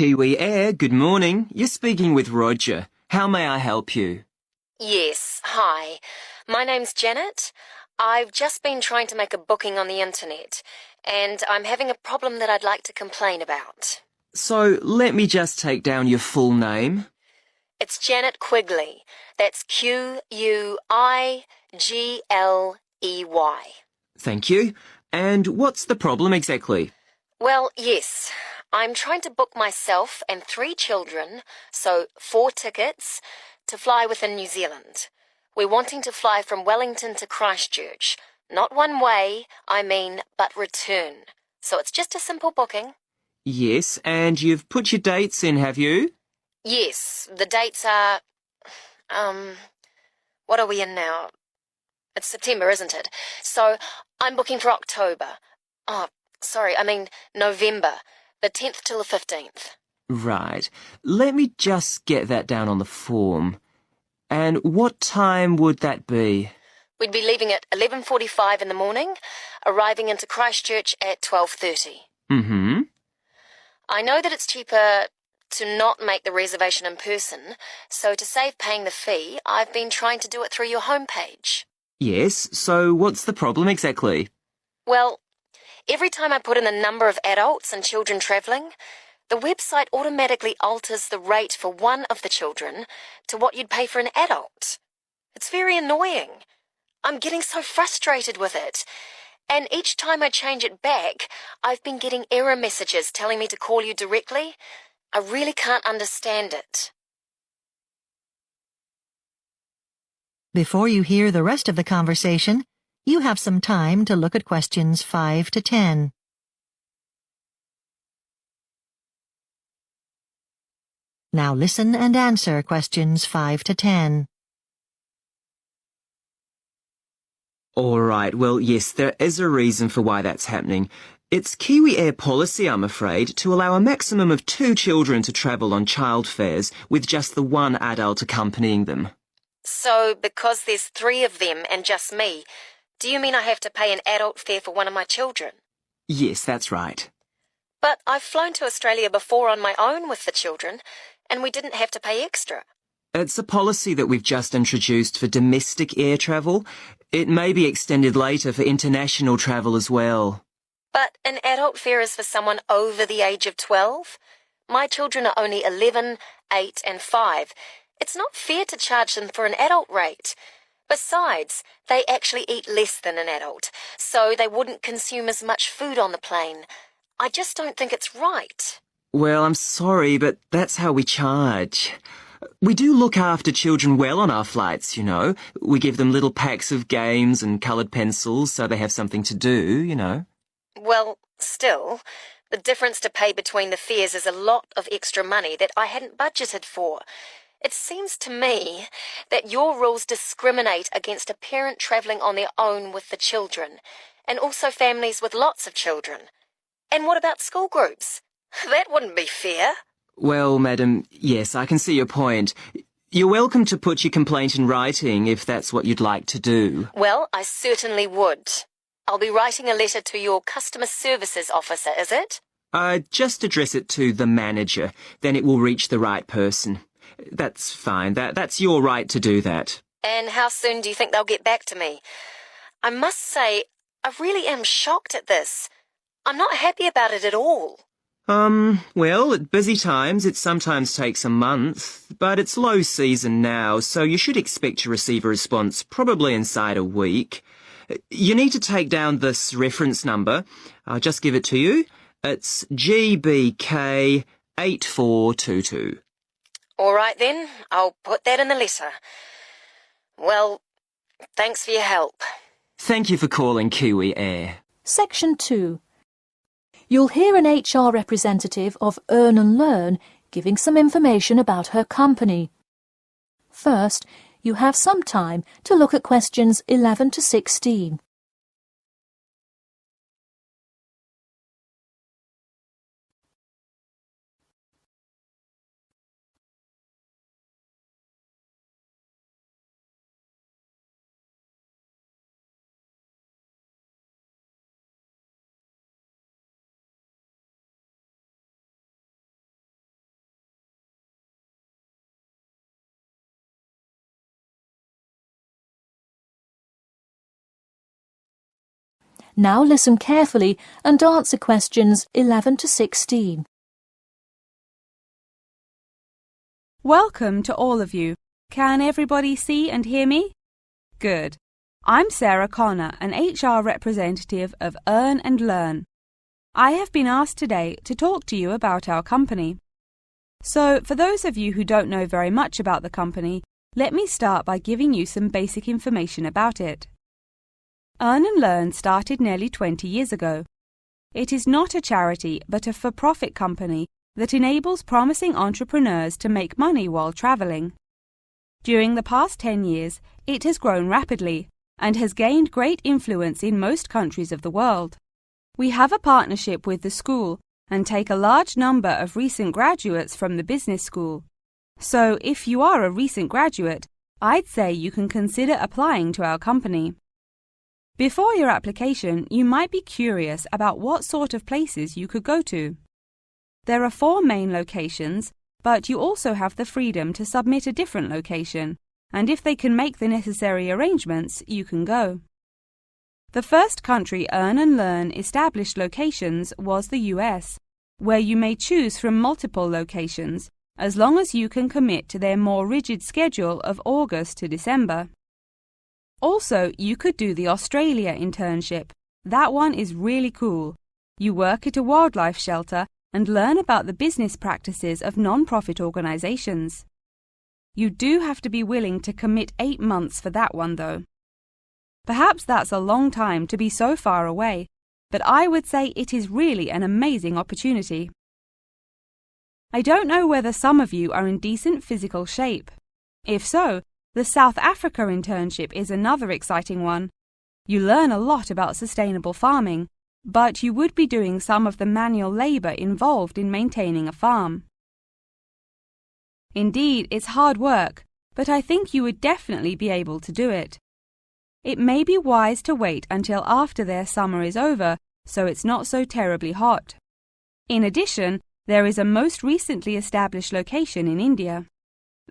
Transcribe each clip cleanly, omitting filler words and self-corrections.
Kiwi Air, good morning. You're speaking with Roger. How may I help you? Yes, hi. My name's Janet. I've just been trying to make a booking on the internet, and I'm having a problem that I'd like to complain about. So, let me just take down your full name. It's Janet Quigley. That's Quigley. Thank you. And what's the problem exactly? Well, yes. I'm trying to book myself and 3 children, so 4 tickets, to fly within New Zealand. We're wanting to fly from Wellington to Christchurch. Not one way, but return. So it's just a simple booking. Yes, and you've put your dates in, have you? Yes, the dates are... what are we in now? It's September, isn't it? So I'm booking for October. November. The 10th till the 15th. Right. Let me just get that down on the form. And what time would that be? We'd be leaving at 11:45 in the morning, arriving into Christchurch at 12:30. Mm-hmm. I know that it's cheaper to not make the reservation in person, so to save paying the fee, I've been trying to do it through your homepage. Yes, so what's the problem exactly? Well, every time I put in the number of adults and children travelling, the website automatically alters the rate for one of the children to what you'd pay for an adult. It's very annoying. I'm getting so frustrated with it. And each time I change it back, I've been getting error messages telling me to call you directly. I really can't understand it. Before you hear the rest of the conversation, you have some time to look at questions 5 to 10. Now listen and answer questions 5 to 10. All right, well, yes, there is a reason for why that's happening. It's Kiwi Air policy, I'm afraid, to allow a maximum of 2 children to travel on child fares with just the one adult accompanying them. So, because there's 3 of them and just me, do you mean I have to pay an adult fare for one of my children? Yes, that's right. But I've flown to Australia before on my own with the children, and we didn't have to pay extra. It's a policy that we've just introduced for domestic air travel. It may be extended later for international travel as well. But an adult fare is for someone over the age of 12. My children are only 11, 8 and 5. It's not fair to charge them for an adult rate. Besides, they actually eat less than an adult, so they wouldn't consume as much food on the plane. I just don't think it's right. Well, I'm sorry, but that's how we charge. We do look after children well on our flights, you know. We give them little packs of games and coloured pencils so they have something to do, you know. Well, still, the difference to pay between the fares is a lot of extra money that I hadn't budgeted for. It seems to me that your rules discriminate against a parent travelling on their own with the children, and also families with lots of children. And what about school groups? That wouldn't be fair. Well, madam, yes, I can see your point. You're welcome to put your complaint in writing if that's what you'd like to do. Well, I certainly would. I'll be writing a letter to your customer services officer, is it? Just address it to the manager, then it will reach the right person. That's fine. That's your right to do that. And how soon do you think they'll get back to me? I must say, I really am shocked at this. I'm not happy about it at all. Well, at busy times it sometimes takes a month, but it's low season now, so you should expect to receive a response probably inside a week. You need to take down this reference number. I'll just give it to you. It's GBK 8422. All right then, I'll put that in the letter. Well, thanks for your help. Thank you for calling Kiwi Air. Section 2. You'll hear an HR representative of Earn and Learn giving some information about her company. First, you have some time to look at questions 11 to 16. Now listen carefully and answer questions 11 to 16. Welcome to all of you. Can everybody see and hear me? Good. I'm Sarah Connor, an HR representative of Earn and Learn. I have been asked today to talk to you about our company. So, for those of you who don't know very much about the company, let me start by giving you some basic information about it. Earn and Learn started nearly 20 years ago. It is not a charity but a for-profit company that enables promising entrepreneurs to make money while traveling. During the past 10 years, it has grown rapidly and has gained great influence in most countries of the world. We have a partnership with the school and take a large number of recent graduates from the business school. So, if you are a recent graduate, I'd say you can consider applying to our company. Before your application, you might be curious about what sort of places you could go to. There are 4 main locations, but you also have the freedom to submit a different location, and if they can make the necessary arrangements, you can go. The first country Earn and Learn established locations was the US, where you may choose from multiple locations, as long as you can commit to their more rigid schedule of August to December. Also, you could do the Australia internship. That one is really cool. You work at a wildlife shelter and learn about the business practices of non-profit organizations. You do have to be willing to commit 8 months for that one, though. Perhaps that's a long time to be so far away, but I would say it is really an amazing opportunity. I don't know whether some of you are in decent physical shape. If so, the South Africa internship is another exciting one. You learn a lot about sustainable farming, but you would be doing some of the manual labor involved in maintaining a farm. Indeed, it's hard work, but I think you would definitely be able to do it. It may be wise to wait until after their summer is over, so it's not so terribly hot. In addition, there is a most recently established location in India.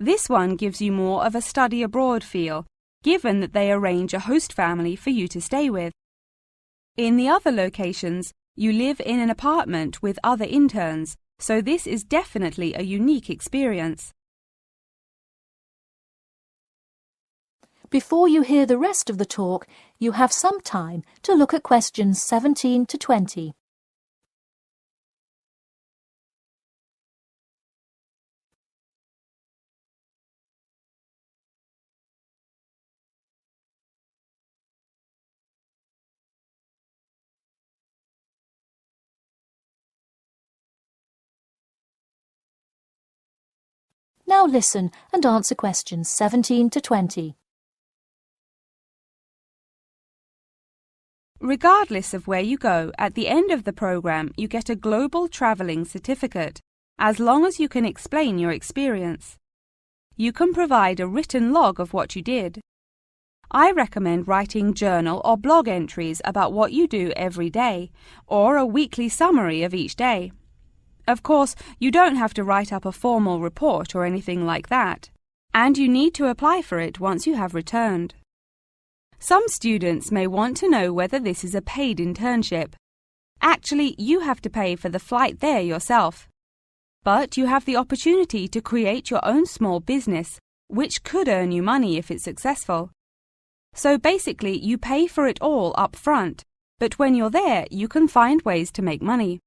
This one gives you more of a study abroad feel, given that they arrange a host family for you to stay with. In the other locations, you live in an apartment with other interns, so this is definitely a unique experience. Before you hear the rest of the talk, you have some time to look at questions 17 to 20. Now listen and answer questions 17 to 20. Regardless of where you go, at the end of the program you get a global traveling certificate, as long as you can explain your experience. You can provide a written log of what you did. I recommend writing journal or blog entries about what you do every day, or a weekly summary of each day. Of course, you don't have to write up a formal report or anything like that, and you need to apply for it once you have returned. Some students may want to know whether this is a paid internship. Actually, you have to pay for the flight there yourself. But you have the opportunity to create your own small business, which could earn you money if it's successful. So basically, you pay for it all up front, but when you're there, you can find ways to make money.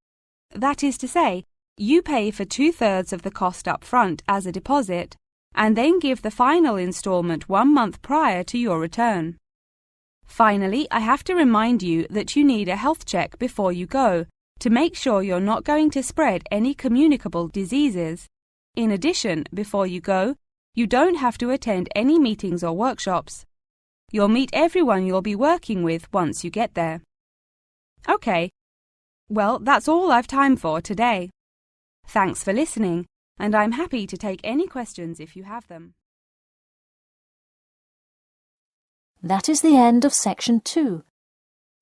That is to say, you pay for 2/3 of the cost up front as a deposit, and then give the final installment 1 month prior to your return. Finally, I have to remind you that you need a health check before you go, to make sure you're not going to spread any communicable diseases. In addition, before you go, you don't have to attend any meetings or workshops. You'll meet everyone you'll be working with once you get there. Okay, well, that's all I've time for today. Thanks for listening, and I'm happy to take any questions if you have them. That is the end of section 2.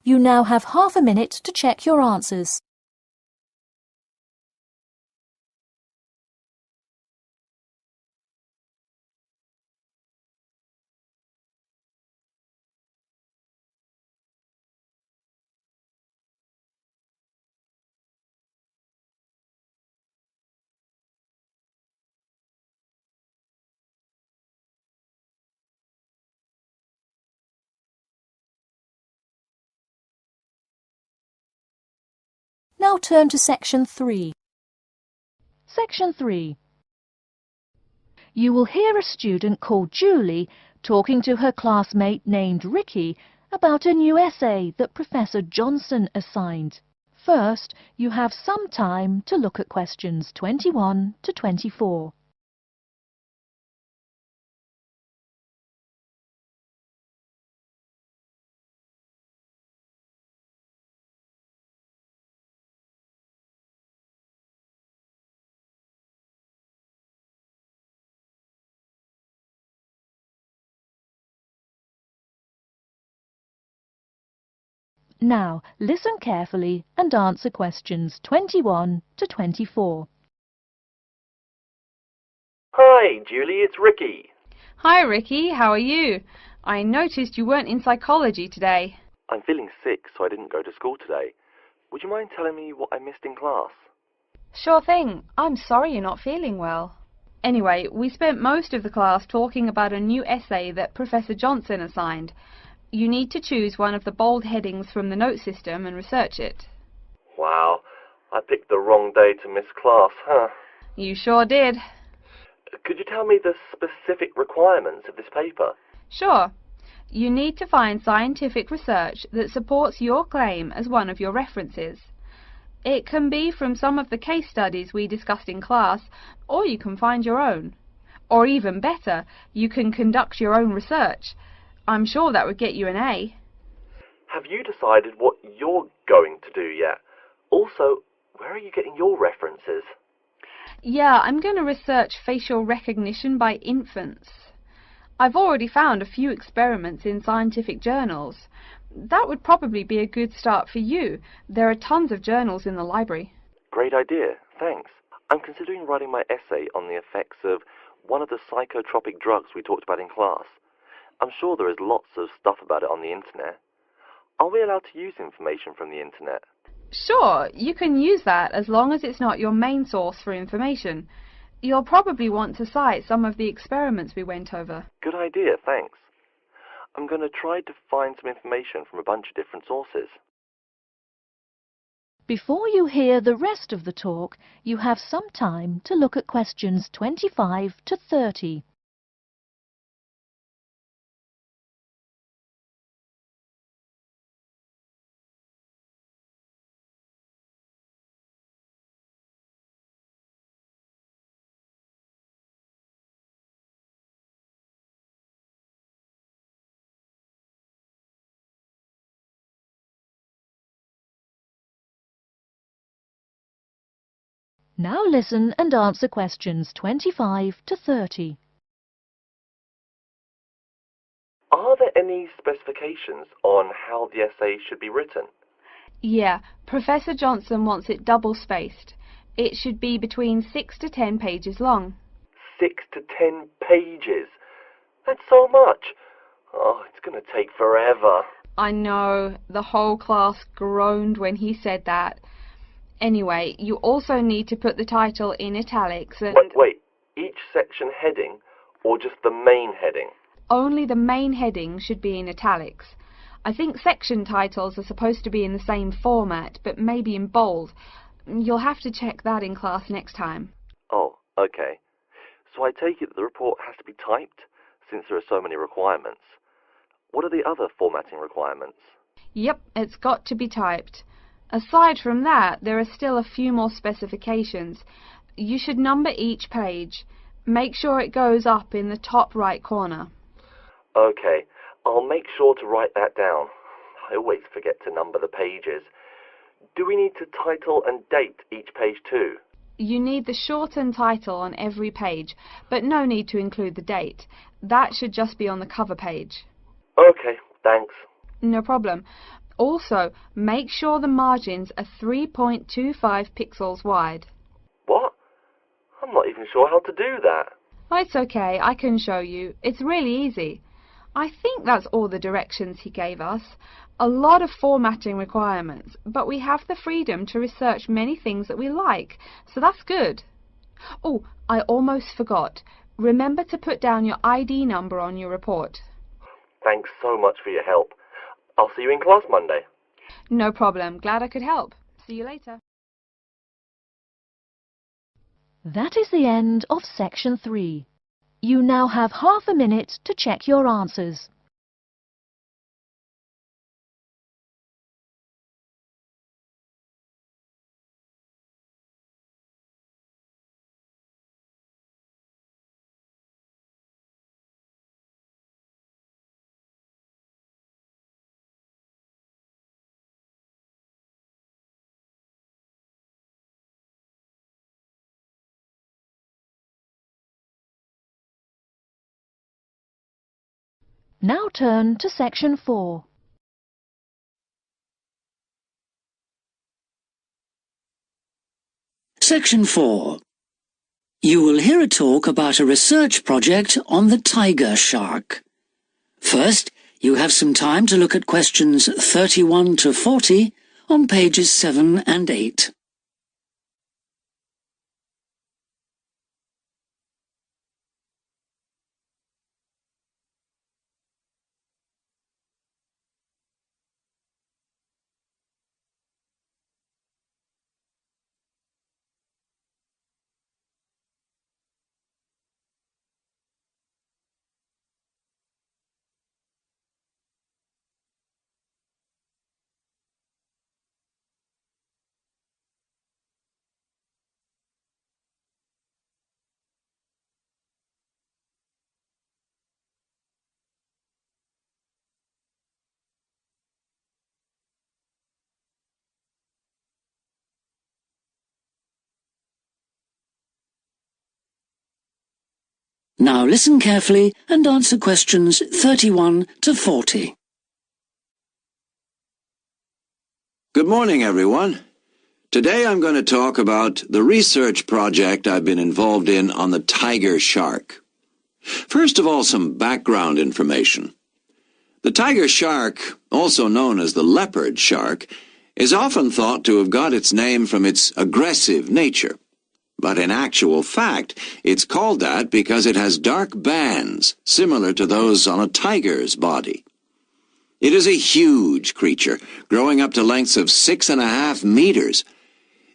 You now have half a minute to check your answers. now turn to Section 3. Section 3. You will hear a student called Julie talking to her classmate named Ricky about a new essay that Professor Johnson assigned. First, you have some time to look at questions 21 to 24. Now, listen carefully and answer questions 21 to 24. Hi, Julie, it's Ricky. Hi, Ricky. How are you? I noticed you weren't in psychology today. I'm feeling sick, so I didn't go to school today. Would you mind telling me what I missed in class? Sure thing. I'm sorry you're not feeling well. Anyway, we spent most of the class talking about a new essay that Professor Johnson assigned. You need to choose one of the bold headings from the note system and research it. Wow, I picked the wrong day to miss class, huh? You sure did. Could you tell me the specific requirements of this paper? Sure. You need to find scientific research that supports your claim as one of your references. It can be from some of the case studies we discussed in class, or you can find your own. Or even better, you can conduct your own research. I'm sure that would get you an A. Have you decided what you're going to do yet? Also, where are you getting your references? Yeah, I'm going to research facial recognition by infants. I've already found a few experiments in scientific journals. That would probably be a good start for you. There are tons of journals in the library. Great idea, thanks. I'm considering writing my essay on the effects of one of the psychotropic drugs we talked about in class. I'm sure there is lots of stuff about it on the internet. Are we allowed to use information from the internet? Sure, you can use that as long as it's not your main source for information. You'll probably want to cite some of the experiments we went over. Good idea, thanks. I'm going to try to find some information from a bunch of different sources. Before you hear the rest of the talk, you have some time to look at questions 25 to 30. Now listen and answer questions 25 to 30. Are there any specifications on how the essay should be written? Yeah, Professor Johnson wants it double-spaced. It should be between 6 to 10 pages long. 6 to 10 pages? That's so much. Oh, it's going to take forever. I know, the whole class groaned when he said that. Anyway, you also need to put the title in italics and... Wait, each section heading or just the main heading? Only the main heading should be in italics. I think section titles are supposed to be in the same format, but maybe in bold. You'll have to check that in class next time. Oh, okay. So I take it that the report has to be typed, since there are so many requirements. What are the other formatting requirements? Yep, it's got to be typed. Aside from that, there are still a few more specifications. You should number each page. Make sure it goes up in the top right corner. Okay, I'll make sure to write that down. I always forget to number the pages. Do we need to title and date each page too? You need the shortened title on every page, but no need to include the date. That should just be on the cover page. Okay, thanks. No problem. Also, make sure the margins are 3.25 pixels wide. What? I'm not even sure how to do that. Oh, it's okay, I can show you. It's really easy. I think that's all the directions he gave us. A lot of formatting requirements, but we have the freedom to research many things that we like, so that's good. Oh, I almost forgot. Remember to put down your ID number on your report. Thanks so much for your help. I'll see you in class Monday. No problem. Glad I could help. See you later. That is the end of section 3. You now have half a minute to check your answers. Now turn to section 4. Section 4. You will hear a talk about a research project on the tiger shark. First, you have some time to look at questions 31 to 40 on pages 7 and 8. Now listen carefully and answer questions 31 to 40. Good morning, everyone. Today I'm going to talk about the research project I've been involved in on the tiger shark. First of all, some background information. The tiger shark, also known as the leopard shark, is often thought to have got its name from its aggressive nature. But in actual fact, it's called that because it has dark bands, similar to those on a tiger's body. It is a huge creature, growing up to lengths of 6.5 meters.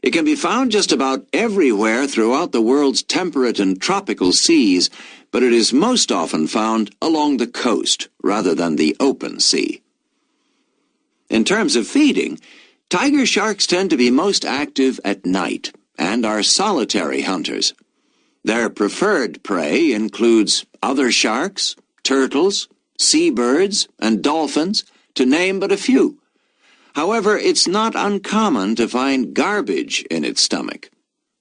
It can be found just about everywhere throughout the world's temperate and tropical seas, but it is most often found along the coast, rather than the open sea. In terms of feeding, tiger sharks tend to be most active at night, and are solitary hunters. Their preferred prey includes other sharks, turtles, seabirds, and dolphins, to name but a few. However, it's not uncommon to find garbage in its stomach.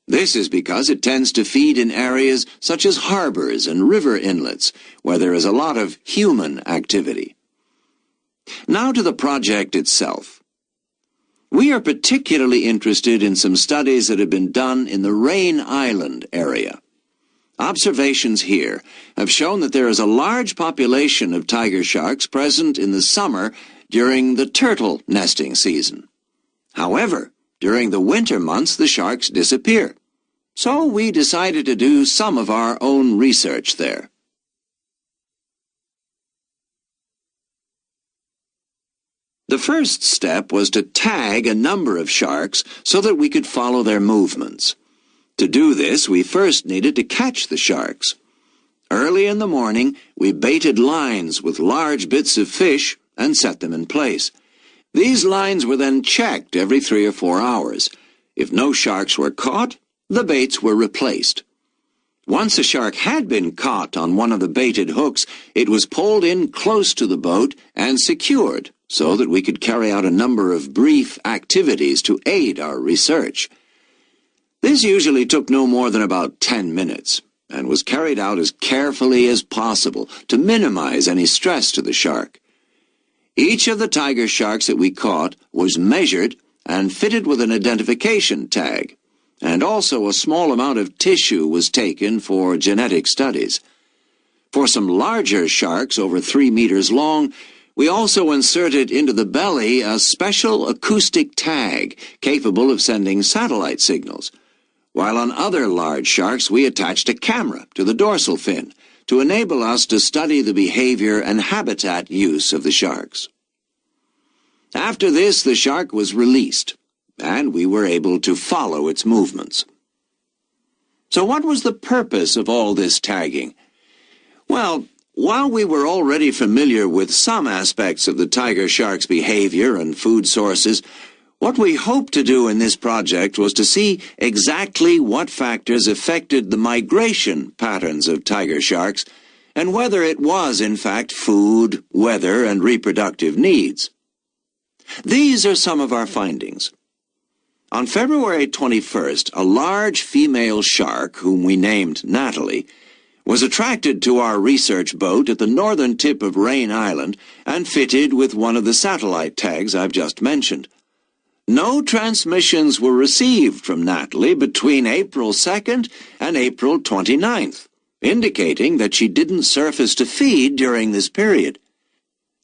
This is because it tends to feed in areas such as harbors and river inlets, where there is a lot of human activity. Now to the project itself. We are particularly interested in some studies that have been done in the Rain Island area. Observations here have shown that there is a large population of tiger sharks present in the summer during the turtle nesting season. However, during the winter months the sharks disappear. So we decided to do some of our own research there. The first step was to tag a number of sharks so that we could follow their movements. To do this, we first needed to catch the sharks. Early in the morning, we baited lines with large bits of fish and set them in place. These lines were then checked every 3 or 4 hours. If no sharks were caught, the baits were replaced. Once a shark had been caught on one of the baited hooks, it was pulled in close to the boat and secured so that we could carry out a number of brief activities to aid our research. This usually took no more than about 10 minutes and was carried out as carefully as possible to minimize any stress to the shark. Each of the tiger sharks that we caught was measured and fitted with an identification tag, and also a small amount of tissue was taken for genetic studies. For some larger sharks over 3 meters long, we also inserted into the belly a special acoustic tag capable of sending satellite signals, while on other large sharks we attached a camera to the dorsal fin to enable us to study the behavior and habitat use of the sharks. After this, the shark was released, and we were able to follow its movements. So what was the purpose of all this tagging? Well, while we were already familiar with some aspects of the tiger shark's behavior and food sources, what we hoped to do in this project was to see exactly what factors affected the migration patterns of tiger sharks and whether it was, in fact, food, weather, and reproductive needs. These are some of our findings. On February 21st, a large female shark, whom we named Natalie, was attracted to our research boat at the northern tip of Rain Island and fitted with one of the satellite tags I've just mentioned. No transmissions were received from Natalie between April 2nd and April 29th, indicating that she didn't surface to feed during this period.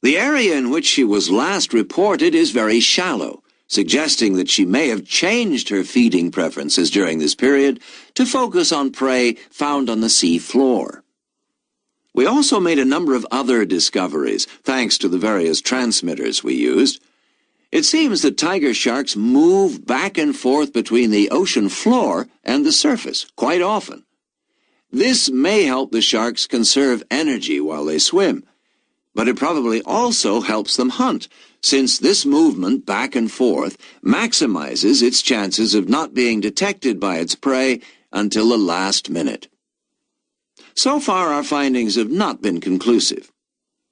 The area in which she was last reported is very shallow, suggesting that she may have changed her feeding preferences during this period to focus on prey found on the sea floor. We also made a number of other discoveries, thanks to the various transmitters we used. It seems that tiger sharks move back and forth between the ocean floor and the surface quite often. This may help the sharks conserve energy while they swim, but it probably also helps them hunt, since this movement back and forth maximizes its chances of not being detected by its prey until the last minute. So far, our findings have not been conclusive.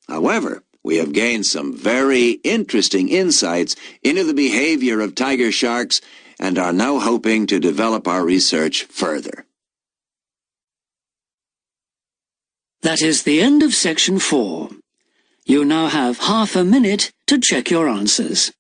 However, we have gained some very interesting insights into the behavior of tiger sharks and are now hoping to develop our research further. That is the end of section 4. You now have half a minute to check your answers.